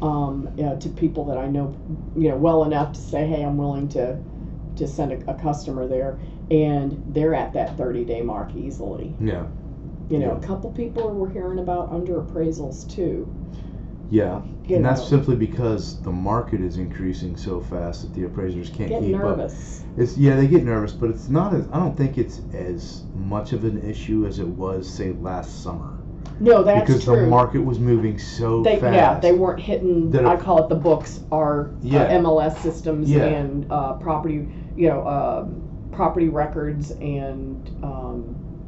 to people that I know, well enough to say, hey, I'm willing to send a customer there, and they're at that 30-day mark easily. Yeah. A couple people we're hearing about under appraisals too. Yeah, and that's simply because the market is increasing so fast that the appraisers can't keep nervous. up. They get nervous, but it's not I don't think it's as much of an issue as it was, say, last summer. No, that's because true. Because the market was moving so fast. Yeah, they weren't hitting, I call it the books, our MLS systems and property, property records and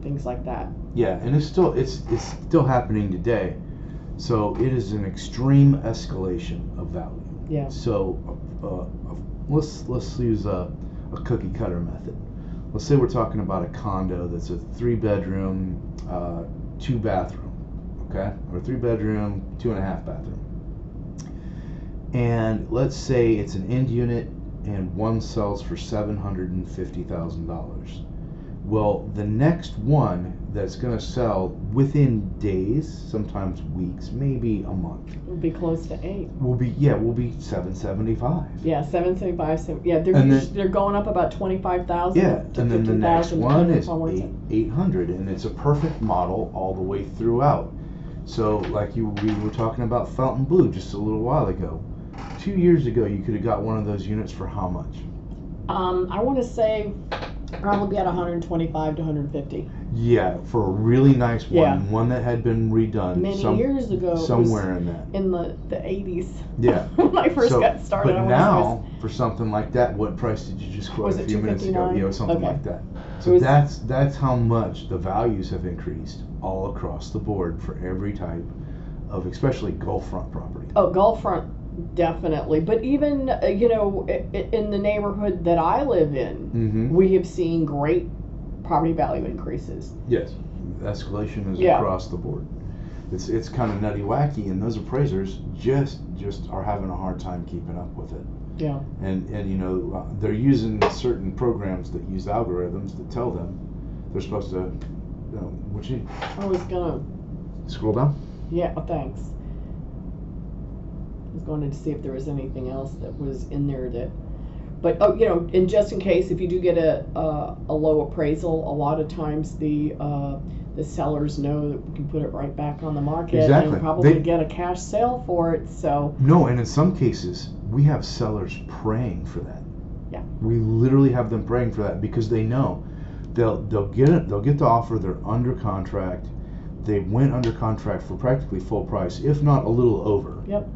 things like that. Yeah, and it's still happening today. So it is an extreme escalation of value. Yeah. So let's use a cookie cutter method. Let's say we're talking about a condo that's a 3-bedroom, 2-bathroom, okay, or 3-bedroom, 2.5 bathroom. And let's say it's an end unit and one sells for $750,000. Well, the next one that's going to sell within days, sometimes weeks, maybe a month, will be close to 8. Will be 775. Yeah, 775. Yeah, they're going up about 25,000. Yeah, and then the next one is 800, and it's a perfect model all the way throughout. So, like we were talking about Fountain Blue just a little while ago. 2 years ago, you could have got one of those units for how much? I want to say probably at 125 to 150. Yeah, for a really nice one, one that had been redone many years ago, somewhere in that. In the 80s. Yeah. When I first got started. But now, for something like that, what price did you just quote a few minutes ago? Yeah, something like that. So that's how much the values have increased all across the board for every type of, especially Gulfront property. Oh, Gulfront. Definitely, but even in the neighborhood that I live in, we have seen great property value increases. Yes, escalation is across the board. It's kind of nutty wacky, and those appraisers just are having a hard time keeping up with it. Yeah, and they're using certain programs that use algorithms that tell them they're supposed to. I was gonna scroll down. Yeah, thanks. I was going to see if there was anything else that was in there but and just in case, if you do get a low appraisal, a lot of times the sellers know that we can put it right back on the market and probably get a cash sale for it. So no, and in some cases we have sellers praying for that. Yeah, we literally have them praying for that because they know they'll get the offer. They're under contract. They went under contract for practically full price, if not a little over. Yep.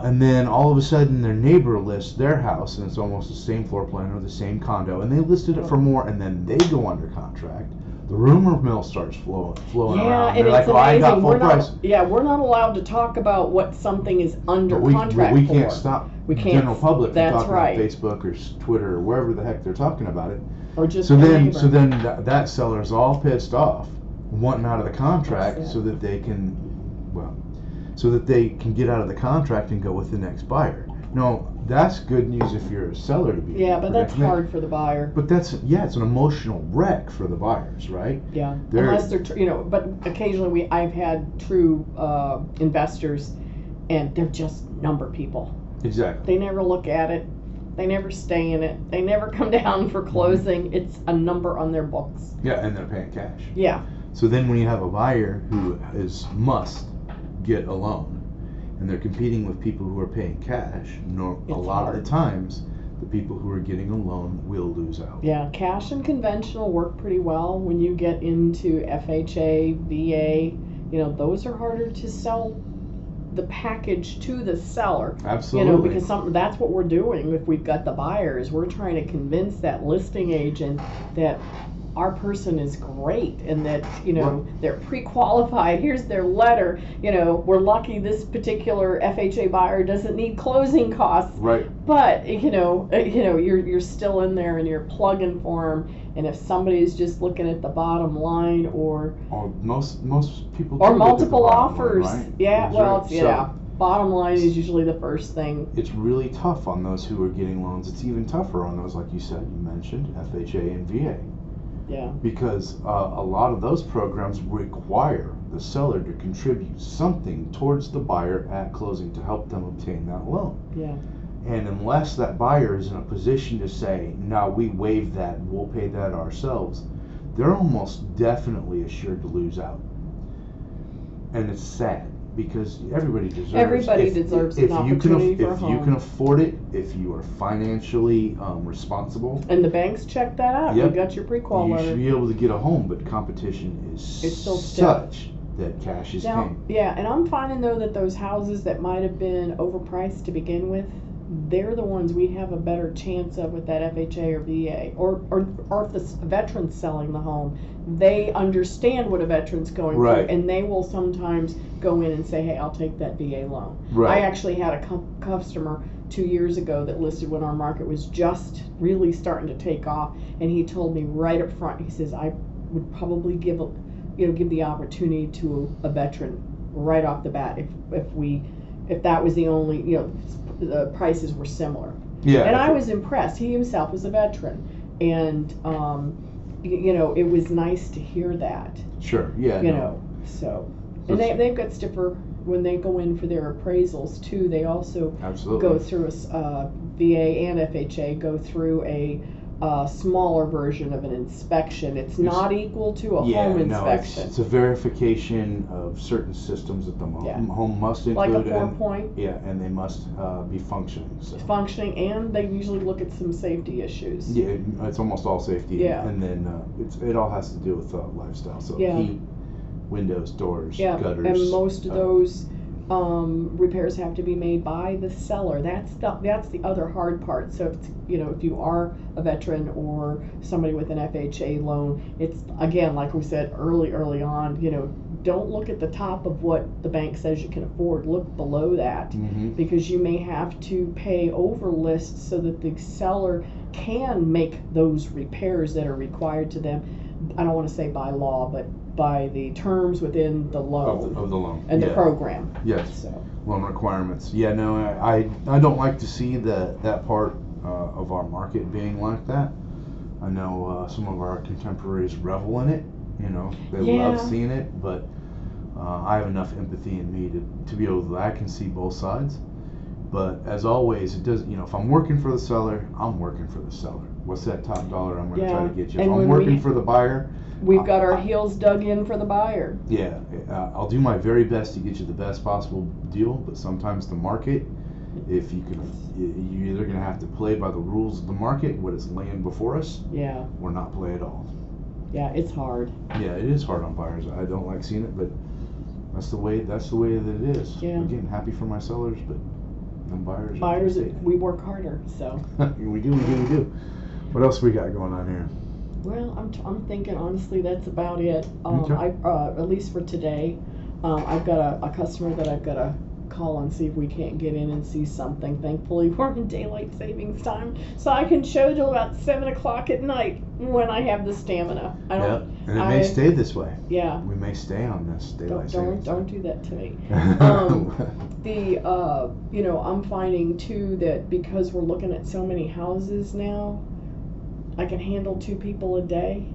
And then all of a sudden their neighbor lists their house, and it's almost the same floor plan or the same condo, and they listed it for more, and then they go under contract. The rumor mill starts flowing around. They're like, I got full price. We're not allowed to talk about what something is under contract we can't stop the general public from talking right. on Facebook or Twitter or wherever the heck they're talking about it. Or just so then that seller's all pissed off, wanting out of the contract so that they can get out of the contract and go with the next buyer. No, that's good news if you're a seller to be. Yeah, but that's hard for the buyer. But it's an emotional wreck for the buyers, right? Yeah, unless they're but occasionally I've had true investors, and they're just number people. Exactly. They never look at it. They never stay in it. They never come down for closing. Mm-hmm. It's a number on their books. Yeah, and they're paying cash. Yeah. So then when you have a buyer who must get a loan, and they're competing with people who are paying cash, a lot of the times the people who are getting a loan will lose out. Yeah, cash and conventional work pretty well. When you get into FHA, VA, those are harder to sell the package to the seller. Absolutely. Because that's what we're doing. If we've got the buyers, we're trying to convince that listing agent that our person is great and that they're pre-qualified. Here's their letter. We're lucky this particular FHA buyer doesn't need closing costs. Right. But you're still in there and you're plugging for them. And if somebody's just looking at the bottom line, or most people or multiple offers, line, right? Yeah. That's well, right. yeah. Bottom line is usually the first thing. It's really tough on those who are getting loans. It's even tougher on those, like you said, you mentioned FHA and VA. Yeah. Because a lot of those programs require the seller to contribute something towards the buyer at closing to help them obtain that loan. Yeah. And unless that buyer is in a position to say, no, we waive that, we'll pay that ourselves, they're almost definitely assured to lose out. And it's sad, because everybody deserves an opportunity for a home. If you can afford it, if you are financially responsible. And the banks check that out. Yep, you got your pre-qual letter. You should be able to get a home, but competition is still such that cash is king. Yeah, and I'm finding though that those houses that might have been overpriced to begin with, they're the ones we have a better chance of with that FHA or VA, or if the veteran's selling the home, they understand what a veteran's going through, and they will sometimes go in and say, hey, I'll take that VA loan. Right. I actually had a customer 2 years ago that listed when our market was just really starting to take off, and he told me right up front, he says, I would probably give the opportunity to a veteran right off the bat if that was the only, the prices were similar. Yeah. And I was impressed. He himself was a veteran. And, it was nice to hear that. Sure, yeah. So and they've got stiffer, when they go in for their appraisals too, they also go through a VA and FHA, go through a smaller version of an inspection. It's not equal to a home inspection. It's a verification of certain systems that the home must include. Like a 4-point. Yeah, and they must be functioning. So. Functioning, and they usually look at some safety issues. Yeah, it's almost all safety. Yeah. And then it all has to do with lifestyle. So heat, windows, doors, gutters. And most of those repairs have to be made by the seller. That's the other hard part. So if you are a veteran or somebody with an FHA loan, it's again, like we said early on, don't look at the top of what the bank says you can afford. Look below that, because you may have to pay over list so that the seller can make those repairs that are required to them. I don't want to say by law, but by the terms within the loan of the loan and the program. Yes. So. Loan requirements. Yeah, no, I don't like to see that part of our market being like that. I know some of our contemporaries revel in it. They love seeing it, but I have enough empathy in me to be able to. I can see both sides. But as always, it does. If I'm working for the seller, I'm working for the seller. What's that top dollar I'm going to try to get you? If I'm working for the buyer, we've got our heels dug in for the buyer. Yeah, I'll do my very best to get you the best possible deal. But sometimes the market, you're either going to have to play by the rules of the market, what is laying before us, or not play at all. Yeah, it's hard. Yeah, it is hard on buyers. I don't like seeing it, but that's the way that it is. Yeah. Again, happy for my sellers, but them buyers. Buyers, we work harder, so. we do. What else we got going on here? Well, I'm thinking honestly that's about it. At least for today, I've got a customer that I've got to call and see if we can't get in and see something. Thankfully, we're in daylight savings time, so I can show till about 7 o'clock at night when I have the stamina. And it may stay this way. Yeah. We may stay on this daylight savings. Don't do that to me. I'm finding too that because we're looking at so many houses now, I can handle 2 people a day.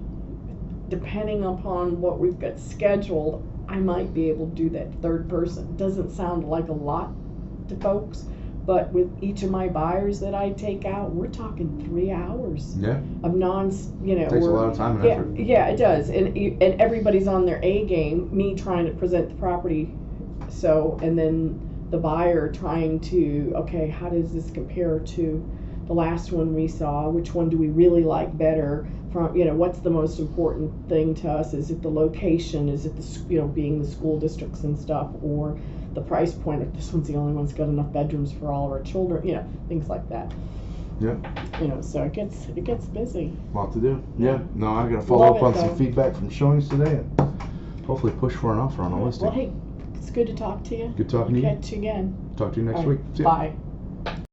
Depending upon what we've got scheduled, I might be able to do that third person. Doesn't sound like a lot to folks, but with each of my buyers that I take out, we're talking 3 hours of It takes a lot of time and effort. Yeah, it does. And everybody's on their A game, me trying to present the property. So, and then the buyer trying to, okay, how does this compare to the last one we saw? Which one do we really like better? From what's the most important thing to us? Is it the location? Is it the being the school districts and stuff, or the price point. If this one's the only one that's got enough bedrooms for all of our children, you know, things like that. Yeah. You know, so it gets busy. A lot to do. Yeah. No, I got to follow up on some feedback from showings today, and hopefully push for an offer on a listing. Well, hey, it's good to talk to you. Good talking to you. Catch you again. Talk to you next week. Bye.